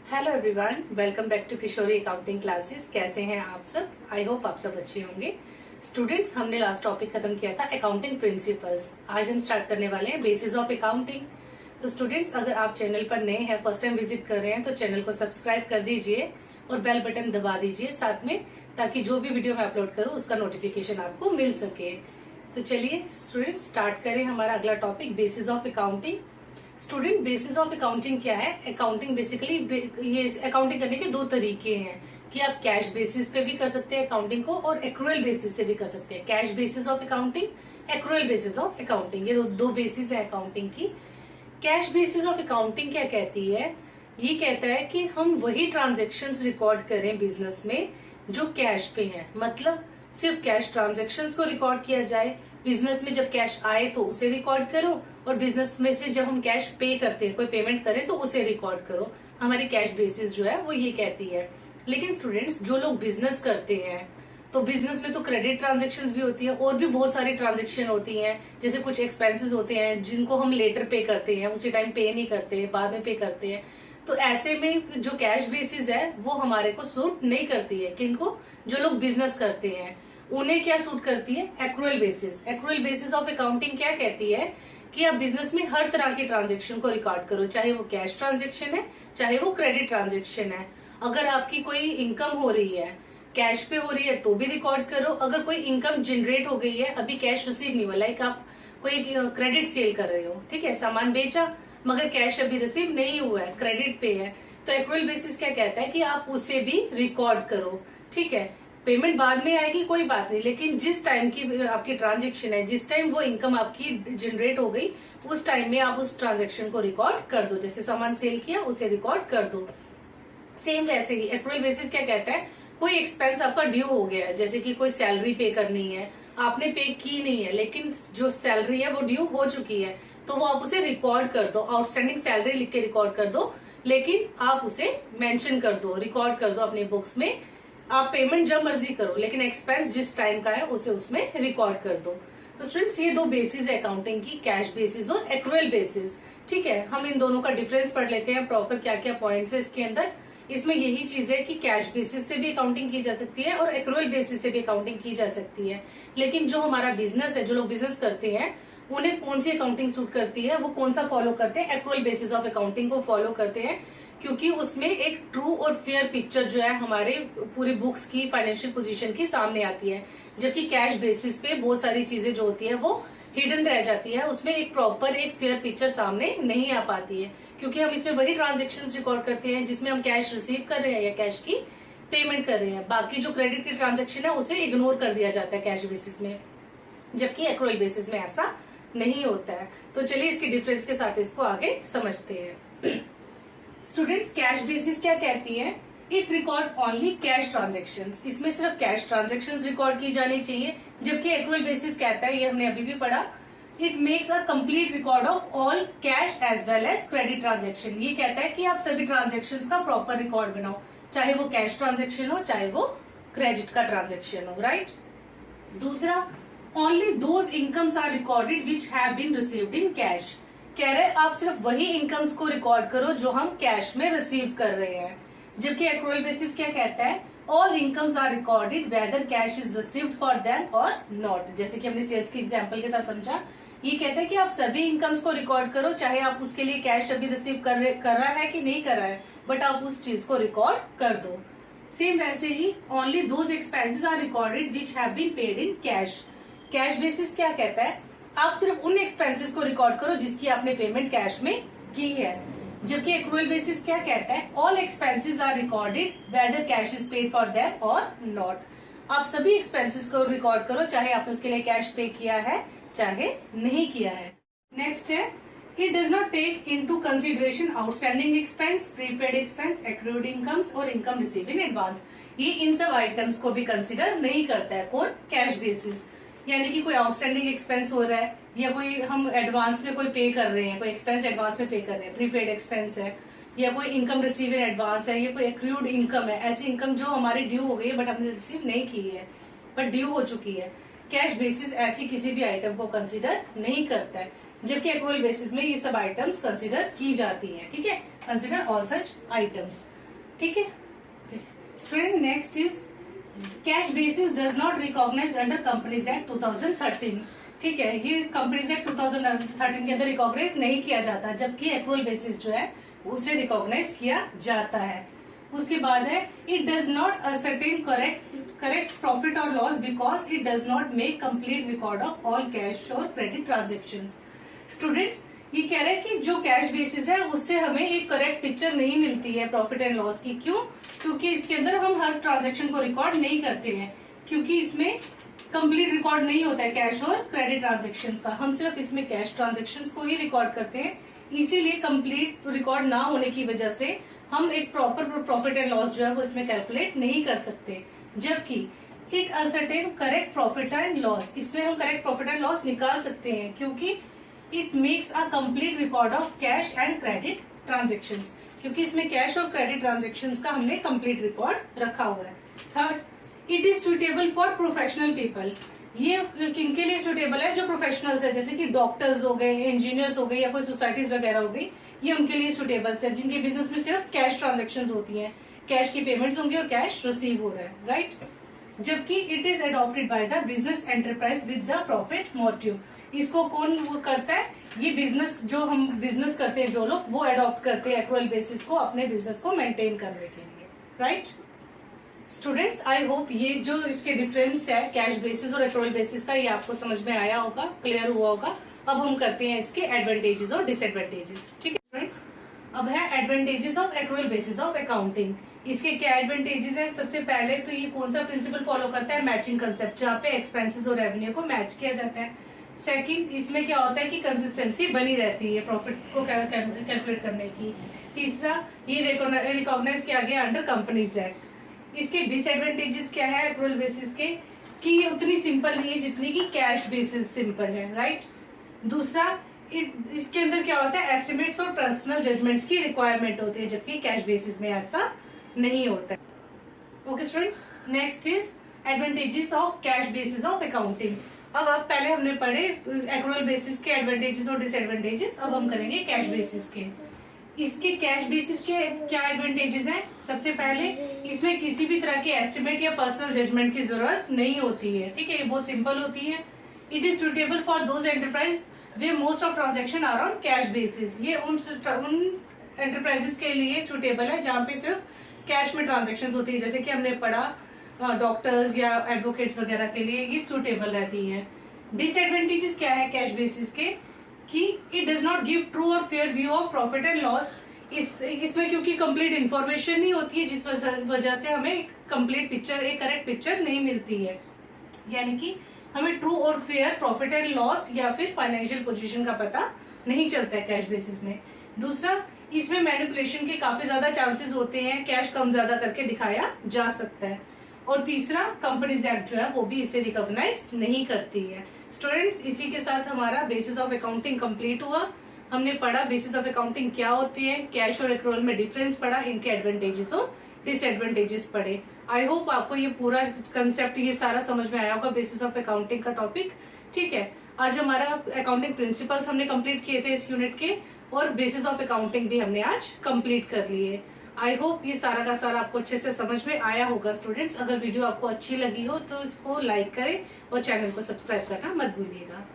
Hello everyone, welcome back to Kishori accounting classes. कैसे हैं आप सब? आई होप आप सब अच्छे होंगे। स्टूडेंट्स, हमने लास्ट टॉपिक खत्म किया था अकाउंटिंग प्रिंसिपल्स। आज हम स्टार्ट करने वाले हैं बेसिस ऑफ अकाउंटिंग। तो स्टूडेंट्स, अगर आप चैनल पर नए हैं, फर्स्ट टाइम विजिट कर रहे हैं, तो चैनल को सब्सक्राइब कर दीजिए और बेल बटन दबा दीजिए साथ में, ताकि जो भी वीडियो मैं अपलोड करूँ उसका नोटिफिकेशन आपको मिल सके। तो चलिए स्टूडेंट्स, स्टार्ट करें हमारा अगला topic, basis of accounting. Student, basis of accounting क्या है? अकाउंटिंग बेसिकली ये अकाउंटिंग करने के दो तरीके हैं कि आप कैश बेसिस पे भी कर सकते हैं अकाउंटिंग को और एक्रूअल बेसिस से भी कर सकते हैं। Cash basis of accounting, accrual basis of accounting, ये दो बेसिस है अकाउंटिंग की। कैश बेसिस ऑफ अकाउंटिंग क्या कहती है? ये कहता है कि हम वही ट्रांजेक्शन्स रिकॉर्ड करें बिजनेस में जो कैश पे हैं। मतलब सिर्फ कैश ट्रांजेक्शन्स को रिकॉर्ड किया जाए। बिजनेस में जब कैश आए तो उसे रिकॉर्ड करो, और बिजनेस में से जब हम कैश पे करते हैं, कोई पेमेंट करें, तो उसे रिकॉर्ड करो। हमारी कैश बेसिस जो है वो ये कहती है। लेकिन स्टूडेंट्स, जो लोग बिजनेस करते हैं, तो बिजनेस में तो क्रेडिट ट्रांजेक्शन्स भी होती है और भी बहुत सारी ट्रांजेक्शन होती हैं। जैसे कुछ एक्सपेंसेस होते हैं जिनको हम लेटर पे करते हैं, उसी टाइम पे नहीं करते, बाद में पे करते हैं। तो ऐसे में जो कैश बेसिस है वो हमारे को सूट नहीं करती है। किनको? जो लोग बिजनेस करते हैं उन्हें क्या सूट करती है? Accrual basis. Accrual basis of accounting क्या कहती है कि आप बिजनेस में हर तरह के ट्रांजेक्शन को रिकॉर्ड करो, चाहे वो कैश ट्रांजेक्शन है, चाहे वो क्रेडिट ट्रांजेक्शन है। अगर आपकी कोई इनकम हो रही है, कैश पे हो रही है, तो भी रिकॉर्ड करो। अगर कोई इनकम जनरेट हो गई है, अभी कैश रिसीव नहीं हुआ, लाइक आप कोई क्रेडिट सेल कर रहे हो, ठीक है, सामान बेचा मगर कैश अभी रिसीव नहीं हुआ है, क्रेडिट पे है, तो एक्रूअल बेसिस क्या कहता है कि आप उसे भी रिकॉर्ड करो। ठीक है, पेमेंट बाद में आएगी, कोई बात नहीं, लेकिन जिस टाइम की आपकी ट्रांजेक्शन है, जिस टाइम वो इनकम आपकी जनरेट हो गई, उस टाइम में आप उस ट्रांजेक्शन को रिकॉर्ड कर दो। जैसे सामान सेल किया, उसे रिकॉर्ड कर दो। सेम वैसे ही एक्रूअल बेसिस क्या कहता है? कोई एक्सपेंस आपका ड्यू हो गया है, जैसे कि कोई सैलरी पे करनी है, आपने पे की नहीं है, लेकिन जो सैलरी है वो ड्यू हो चुकी है, तो वो आप उसे रिकॉर्ड कर दो। आउटस्टैंडिंग सैलरी लिख के रिकॉर्ड कर दो, लेकिन आप उसे मेंशन कर दो, रिकॉर्ड कर दो अपने बुक्स में। आप पेमेंट जब मर्जी करो, लेकिन एक्सपेंस जिस टाइम का है उसे उसमें रिकॉर्ड कर दो। तो स्टूडेंट्स, ये दो बेसिस है अकाउंटिंग की, कैश बेसिस और एक्रूअल बेसिस। ठीक है, हम इन दोनों का डिफरेंस पढ़ लेते हैं प्रॉपर, क्या क्या पॉइंट्स है इसके अंदर। इसमें यही चीज है कि कैश बेसिस से भी अकाउंटिंग की जा सकती है और एक्रूअल बेसिस से भी अकाउंटिंग की जा सकती है। लेकिन जो हमारा बिजनेस है, जो लोग बिजनेस करते हैं, उन्हें कौन सी अकाउंटिंग सूट करती है, वो कौन सा फॉलो करते हैं? एक्रूअल बेसिस ऑफ अकाउंटिंग को फॉलो करते हैं, क्योंकि उसमें एक ट्रू और फेयर पिक्चर जो है हमारे पूरी बुक्स की, फाइनेंशियल पोजीशन की सामने आती है। जबकि कैश बेसिस पे बहुत सारी चीजें जो होती है वो हिडन रह जाती है, उसमें एक प्रॉपर एक फेयर पिक्चर सामने नहीं आ पाती है, क्योंकि हम इसमें वही ट्रांजेक्शन्स रिकॉर्ड करते हैं जिसमें हम कैश रिसीव कर रहे हैं या कैश की पेमेंट कर रहे हैं। बाकी जो क्रेडिट की ट्रांजेक्शन है उसे इग्नोर कर दिया जाता है कैश बेसिस में, जबकि एक्रूअल बेसिस में ऐसा नहीं होता है। तो चलिए इसके डिफरेंस के साथ इसको आगे समझते हैं। स्टूडेंट्स, कैश बेसिस क्या कहती है? It record only cash transactions. इसमें सिर्फ कैश ट्रांजेक्शन्स रिकॉर्ड की जानी चाहिए। जबकि एक्रूअल बेसिस कहता है, ये हमने अभी भी पढ़ा, it makes a complete record of all cash as well as credit transaction. ये कहता है कि आप सभी ट्रांजेक्शन्स का प्रॉपर रिकॉर्ड बनाओ, चाहे वो कैश ट्रांजेक्शन हो, चाहे वो क्रेडिट का ट्रांजेक्शन हो, राइट। दूसरा, only those incomes are recorded which have been received in cash. कह रहे आप सिर्फ वही इनकम्स को रिकॉर्ड करो जो हम कैश में रिसीव कर रहे हैं। जबकि एक्रूअल बेसिस क्या कहता है? All incomes are recorded whether cash is received for them or not. जैसे कि हमने सेल्स के एग्जांपल के साथ समझा, ये कहता है कि आप सभी इनकम्स को रिकॉर्ड करो, चाहे आप उसके लिए कैश अभी रिसीव कर रहा है कि नहीं कर रहा है, बट आप उस चीज को रिकॉर्ड कर दो। सेम वैसे ही, only those expenses are recorded which have been paid in cash. Cash basis क्या कहता है? आप सिर्फ उन एक्सपेंसेस को रिकॉर्ड करो जिसकी आपने पेमेंट कैश में की है। जबकि एक्रूअल बेसिस क्या कहता है? All expenses are recorded whether cash is paid for them or not. आप सभी एक्सपेंसेस को रिकॉर्ड करो, चाहे आपने उसके लिए कैश पे किया है चाहे नहीं किया है। नेक्स्ट है, it does not take into consideration outstanding expense, prepaid expense, accrued incomes और इनकम रिसीव इन एडवांस। ये इन सब आइटम्स को भी कंसिडर नहीं करता है। कौन? Cash basis. यानी कि कोई आउटस्टैंडिंग एक्सपेंस हो रहा है, या कोई हम एडवांस में कोई पे कर रहे हैं, कोई एक्सपेंस एडवांस में पे कर रहे हैं, प्रीपेड एक्सपेंस है, या कोई इनकम रिसीव इन एडवांस है, या कोई एक्रूड इनकम है, ऐसी इनकम जो हमारी ड्यू हो गई है बट हमने रिसीव नहीं की है, बट ड्यू हो चुकी है। कैश बेसिस ऐसी किसी भी आइटम को कंसिडर नहीं करता है, जबकि एक्रूअल बेसिस में ये सब आइटम्स कंसिडर की जाती हैं। ठीक है, कंसिडर ऑल सच आइटम्स। ठीक है student. Next is cash basis does not recognise under companies act 2013। ठीक है, ये कंपनीज एक्ट 2013 के अंदर रिकॉग्नाइज नहीं किया जाता, जबकि एक्रूअल बेसिस जो है उसे रिकॉग्नाइज किया जाता है। उसके बाद है it does not ascertain correct profit और loss because it does not make complete record of all cash और क्रेडिट ट्रांजेक्शंस। स्टूडेंट्स ये कह रहे हैं कि जो कैश बेसिस है उससे हमें एक करेक्ट पिक्चर नहीं मिलती है प्रॉफिट एंड लॉस की। क्यों? क्योंकि इसके अंदर हम हर ट्रांजेक्शन को रिकॉर्ड नहीं करते हैं, क्योंकि इसमें कंप्लीट रिकॉर्ड नहीं होता है कैश और क्रेडिट ट्रांजेक्शन्स का। हम सिर्फ इसमें कैश ट्रांजेक्शन्स को ही रिकॉर्ड करते हैं, इसीलिए कंप्लीट रिकॉर्ड ना होने की वजह से हम एक प्रॉपर प्रॉफिट एंड लॉस जो है वो इसमें कैलकुलेट नहीं कर सकते। जबकि it ascertain correct profit and loss, इसमें हम करेक्ट प्रॉफिट एंड लॉस निकाल सकते हैं, क्योंकि it makes a complete record of cash and credit transactions, क्योंकि इसमें कैश और क्रेडिट ट्रांजेक्शन्स का हमने कंप्लीट रिकॉर्ड रखा हुआ है। Third, it is suitable for professional people. ये किनके लिए सुटेबल है? जो प्रोफेशनल्स है, जैसे कि डॉक्टर्स हो गए, इंजीनियर्स हो गए या कोई सोसाइटीज वगैरह हो गई, ये उनके लिए सुटेबल है जिनके बिजनेस में सिर्फ कैश ट्रांजेक्शन्स होती हैं, कैश की पेमेंट्स होंगी और कैश रिसीव हो रहा है, राइट। जबकि it is adopted by the business enterprise with the profit motive. इसको कौन वो करता है? ये बिजनेस, जो हम बिजनेस करते हैं जो लोग, वो अडॉप्ट करते हैं एक्रूअल बेसिस को अपने बिजनेस को मेंटेन करने के लिए, राइट। स्टूडेंट्स आई होप ये जो इसके डिफरेंस है कैश बेसिस और एक्रूअल बेसिस का, ये आपको समझ में आया होगा, क्लियर हुआ होगा। अब हम करते हैं इसके एडवांटेजेस और डिसएडवांटेजेस। ठीक है फ्रेंड्स, अब है advantages of accrual basis of accounting. इसके क्या एडवांटेजेस है? सबसे पहले तो ये कौन सा प्रिंसिपल फॉलो करता है? मैचिंग कंसेप्ट, जहाँ पे एक्सपेंसेस और रेवेन्यू को मैच किया जाता है। सेकंड, इसमें क्या होता है कि कंसिस्टेंसी बनी रहती है प्रॉफिट को कैलकुलेट करने की। तीसरा, ये रिकॉग्नाइज किया गया अंडर कंपनीज एक्ट। इसके डिसएडवांटेजेस क्या है एक्रूअल बेसिस के? कि ये उतनी सिंपल नहीं है जितनी की कैश बेसिस सिंपल है, राइट। दूसरा, इसके अंदर क्या होता है? एस्टिमेट्स और पर्सनल जजमेंट्स की रिक्वायरमेंट होती है, जबकि कैश बेसिस में ऐसा नहीं होता है। Okay students, next is advantages of cash basis of accounting. अब पहले हमने पढ़े एक्रूअल बेसिस के एडवांटेजेस और डिसएडवांटेजेस, अब हम करेंगे कैश बेसिस के। इसके कैश बेसिस के क्या एडवांटेजेस हैं? सबसे पहले, इसमें किसी भी तरह के एस्टिमेट या पर्सनल जजमेंट की जरूरत नहीं होती है। ठीक है, ये बहुत सिंपल होती है। It is suitable for those enterprise where most of transaction are on cash basis. ये उन एंटरप्राइजेस के लिए सुटेबल है जहाँ पे सिर्फ कैश में ट्रांजेक्शन होती है, जैसे कि हमने पढ़ा डॉक्टर्स या एडवोकेट्स वगैरह के लिए ये सुटेबल रहती हैं। डिसएडवांटेजेस क्या है कैश बेसिस के? कि it does not give true और fair view of profit and loss. इसमें क्योंकि कंप्लीट इन्फॉर्मेशन नहीं होती है, जिस वजह से हमें एक कंप्लीट पिक्चर, एक करेक्ट पिक्चर नहीं मिलती है। यानी कि हमें ट्रू और फेयर प्रॉफिट एंड लॉस या फिर फाइनेंशियल पोजीशन का पता नहीं चलता है कैश बेसिस में। दूसरा, इसमें मैनिपुलेशन के काफी ज्यादा चांसेस होते हैं, कैश कम ज्यादा करके दिखाया जा सकता है। और तीसरा, कंपनीज एक्ट जो है वो भी इसे रिकॉग्नाइज नहीं करती है। स्टूडेंट्स, इसी के साथ हमारा बेसिस ऑफ अकाउंटिंग कंप्लीट हुआ। हमने पढ़ा बेसिस ऑफ अकाउंटिंग क्या होती है, कैश और एक्रूअल में डिफरेंस पढ़ा, इनके एडवांटेजेस और डिसएडवांटेजेस पढ़े। आई होप आपको ये पूरा कंसेप्ट, ये सारा समझ में आया होगा बेसिस ऑफ अकाउंटिंग का टॉपिक। ठीक है, आज हमारा अकाउंटिंग प्रिंसिपल्स हमने कंप्लीट किए थे इस यूनिट के, और बेसिस ऑफ अकाउंटिंग भी हमने आज कंप्लीट कर लिए। आई होप ये सारा का सारा आपको अच्छे से समझ में आया होगा। स्टूडेंट्स, अगर वीडियो आपको अच्छी लगी हो तो इसको लाइक करें और चैनल को सब्सक्राइब करना मत भूलिएगा।